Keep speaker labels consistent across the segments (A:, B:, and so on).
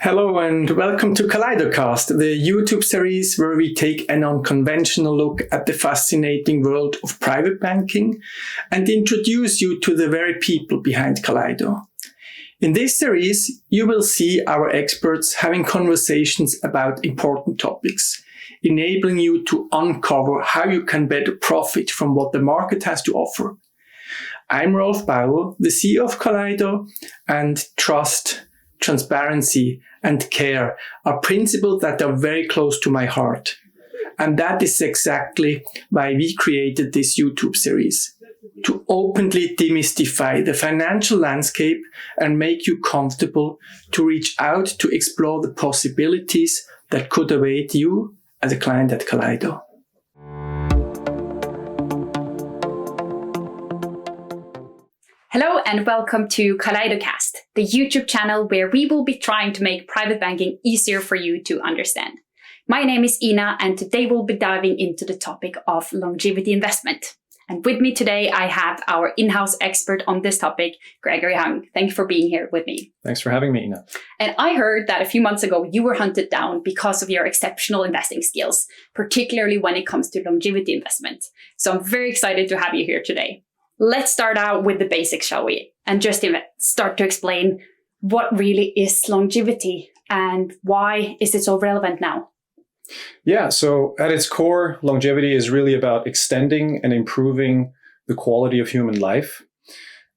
A: Hello and welcome to KaleidoCAST, the YouTube series where we take an unconventional look at the fascinating world of private banking and introduce you to the very people behind Kaleido. In this series, you will see our experts having conversations about important topics, enabling you to uncover how you can better profit from what the market has to offer. I'm Rolf Bauer, the CEO of Kaleido, and trust, transparency, and care are principles that are very close to my heart. And that is exactly why we created this YouTube series, to openly demystify the financial landscape and make you comfortable to reach out to explore the possibilities that could await you as a client at Kaleido.
B: Hello and welcome to KaleidoCAST, the YouTube channel where we will be trying to make private banking easier for you to understand. My name is Ina and today we'll be diving into the topic of longevity investment. And with me today, I have our in-house expert on this topic, Gregory Hung. Thank you for being here with me.
C: Thanks for having me, Ina.
B: And I heard that a few months ago, you were hunted down because of your exceptional investing skills, particularly when it comes to longevity investment. So I'm very excited to have you here today. Let's start out with the basics, shall we? And just start to explain what really is longevity and why is it so relevant now?
C: Yeah, so at its core, longevity is really about extending and improving the quality of human life.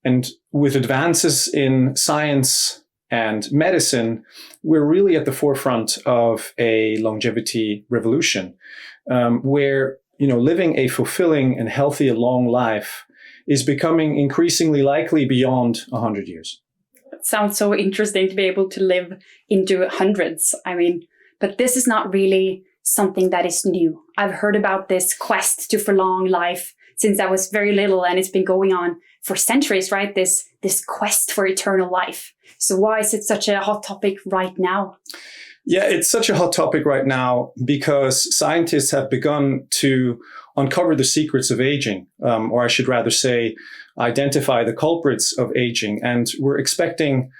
C: And with advances in science and medicine, we're really at the forefront of a longevity revolution, where living a fulfilling and healthy long life is becoming increasingly likely beyond 100 years.
B: It sounds so interesting to be able to live into hundreds. But this is not really something that is new. I've heard about this quest to prolong life since I was very little, and it's been going on for centuries, right? This quest for eternal life. So why is it such a hot topic right now?
C: Yeah, it's such a hot topic right now because scientists have begun to uncover the secrets of aging, or I should rather say, identify the culprits of aging. And we're expecting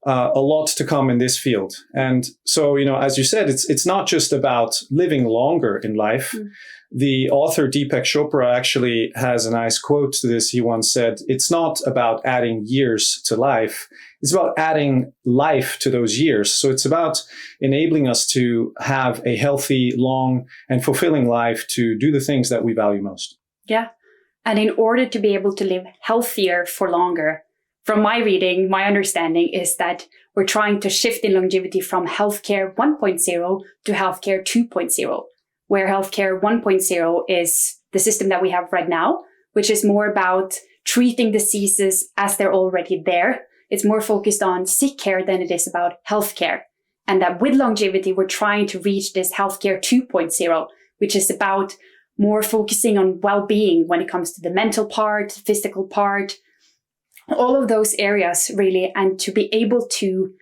C: a lot to come in this field. And so, as you said, it's not just about living longer in life. Mm. The author Deepak Chopra actually has a nice quote to this. He once said, "It's not about adding years to life. It's about adding life to those years." So it's about enabling us to have a healthy, long, and fulfilling life to do the things that we value most.
B: Yeah. And in order to be able to live healthier for longer, from my reading, my understanding is that we're trying to shift in longevity from healthcare 1.0 to healthcare 2.0, where healthcare 1.0 is the system that we have right now, which is more about treating diseases as they're already there. It's more focused on sick care than it is about healthcare. And that with longevity, we're trying to reach this healthcare 2.0, which is about more focusing on well-being when it comes to the mental part, physical part, all of those areas really, and to be able to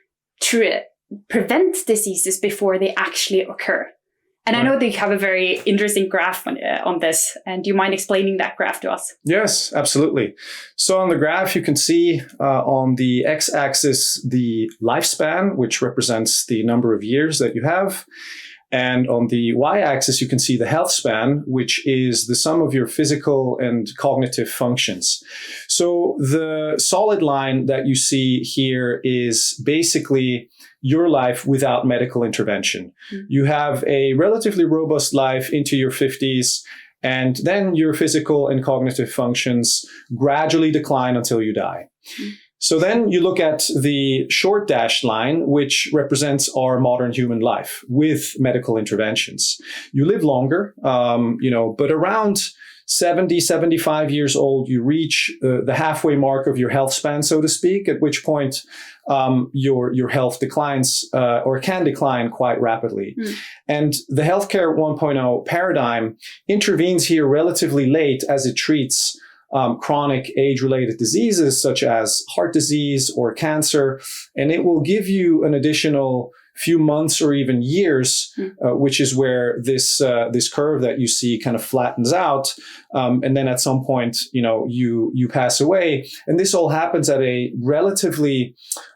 B: prevent diseases before they actually occur. And right. I know that you have a very interesting graph on this. And do you mind explaining that graph to us?
C: Yes, absolutely. So on the graph, you can see on the x-axis the lifespan, which represents the number of years that you have. And on the y-axis, you can see the health span, which is the sum of your physical and cognitive functions. So the solid line that you see here is basically your life without medical intervention. Mm-hmm. You have a relatively robust life into your 50s, and then your physical and cognitive functions gradually decline until you die. Mm-hmm. So then you look at the short dashed line, which represents our modern human life with medical interventions. You live longer, but around 70, 75 years old, you reach the halfway mark of your health span, so to speak, at which point your health declines or can decline quite rapidly. Mm. And the healthcare 1.0 paradigm intervenes here relatively late as it treats chronic age-related diseases such as heart disease or cancer, and it will give you an additional few months or even years, which is where this curve that you see kind of flattens out, and then at some point, you pass away, and this all happens at a relatively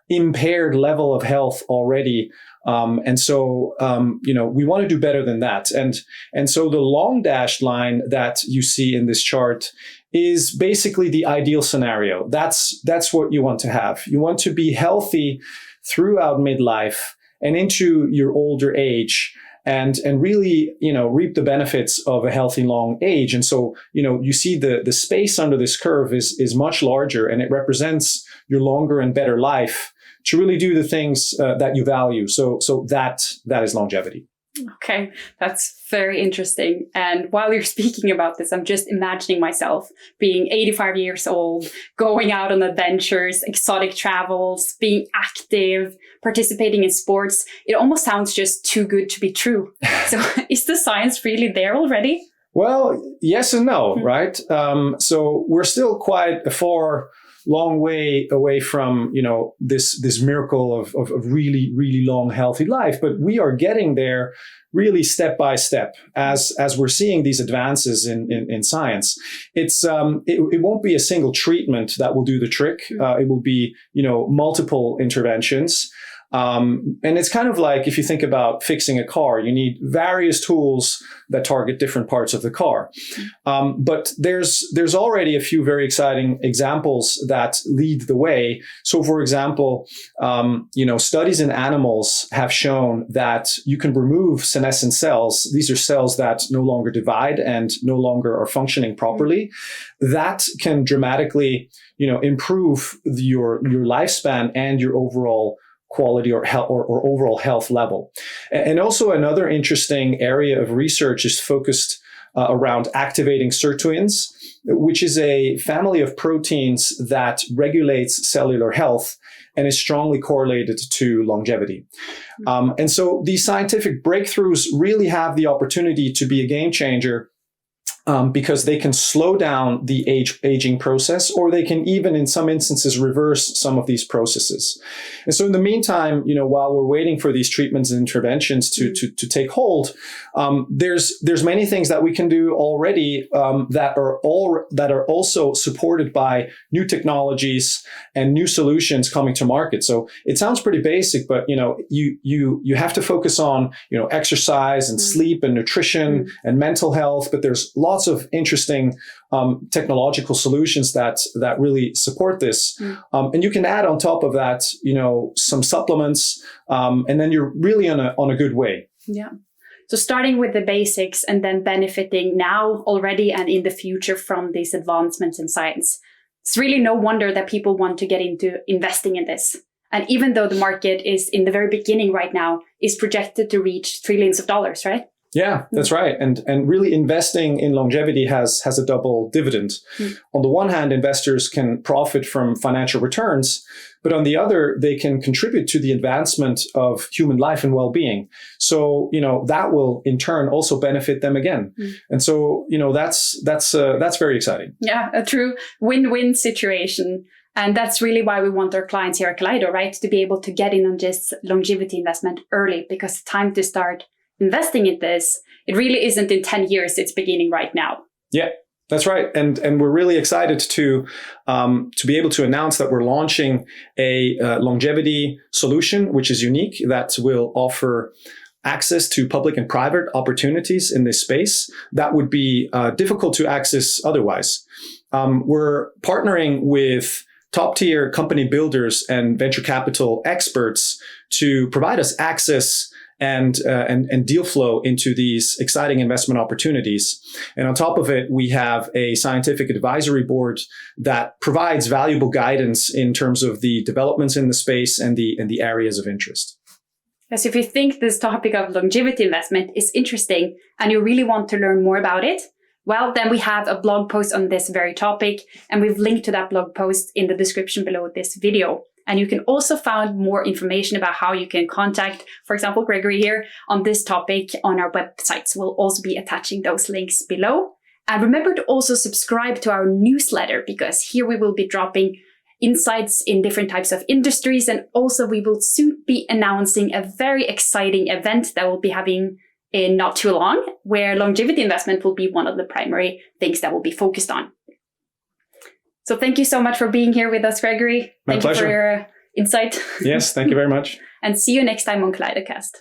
C: impaired level of health already And so, we want to do better than that. And so the long dashed line that you see in this chart is basically the ideal scenario. That's what you want to have. You want to be healthy throughout midlife and into your older age, and really, reap the benefits of a healthy long age. And so, you see the space under this curve is much larger, and it represents your longer and better life to really do the things that you value. So that is longevity.
B: Okay, that's very interesting. And while you're speaking about this, I'm just imagining myself being 85 years old, going out on adventures, exotic travels, being active, participating in sports. It almost sounds just too good to be true. So is the science really there already?
C: Well, yes and no, right? So we're still quite a long way away from, this miracle of really, really long, healthy life. But we are getting there really step by step as we're seeing these advances in science. It won't be a single treatment that will do the trick. It will be, multiple interventions. And it's kind of like if you think about fixing a car, you need various tools that target different parts of the car. But there's already a few very exciting examples that lead the way. So, for example, studies in animals have shown that you can remove senescent cells. These are cells that no longer divide and no longer are functioning properly. That can dramatically, improve your lifespan and your overall quality or health or overall health level. And also another interesting area of research is focused around activating sirtuins, which is a family of proteins that regulates cellular health and is strongly correlated to longevity. And so these scientific breakthroughs really have the opportunity to be a game changer, because they can slow down the aging process, or they can even, in some instances, reverse some of these processes. And so in the meantime, while we're waiting for these treatments and interventions to take hold, there's many things that we can do already that are also supported by new technologies and new solutions coming to market. So it sounds pretty basic, but you have to focus on exercise and sleep and nutrition and mental health, but there's lots of interesting technological solutions that really support this. And you can add on top of that, some supplements, and then you're really on a good way.
B: Yeah. So starting with the basics and then benefiting now already and in the future from these advancements in science. It's really no wonder that people want to get into investing in this. And even though the market is in the very beginning right now, is projected to reach trillions of dollars, right?
C: Yeah, that's right. And really investing in longevity has a double dividend. On the one hand, investors can profit from financial returns, but on the other, they can contribute to the advancement of human life and well-being. So, that will in turn also benefit them again. And so, that's very exciting. Yeah,
B: a true win-win situation. And that's really why we want our clients here at Kaleido, right? To be able to get in on this longevity investment early, because it's time to start investing in this. It really isn't in 10 years. It's beginning right now.
C: Yeah, that's right. And we're really excited to be able to announce that we're launching a longevity solution, which is unique, that will offer access to public and private opportunities in this space that would be difficult to access otherwise. We're partnering with top-tier company builders and venture capital experts to provide us access and deal flow into these exciting investment opportunities. And on top of it, we have a scientific advisory board that provides valuable guidance in terms of the developments in the space and the areas of interest.
B: Yes, if you think this topic of longevity investment is interesting and you really want to learn more about it, well, then we have a blog post on this very topic, and we've linked to that blog post in the description below this video. And you can also find more information about how you can contact, for example, Gregory here on this topic on our website. So we'll also be attaching those links below. And remember to also subscribe to our newsletter, because here we will be dropping insights in different types of industries. And also we will soon be announcing a very exciting event that we'll be having in not too long, where longevity investment will be one of the primary things that we'll be focused on. So thank you so much for being here with us, Gregory.
C: My pleasure.
B: Thank you for your insight.
C: Yes, thank you very much.
B: and see you next time on KaleidoCAST.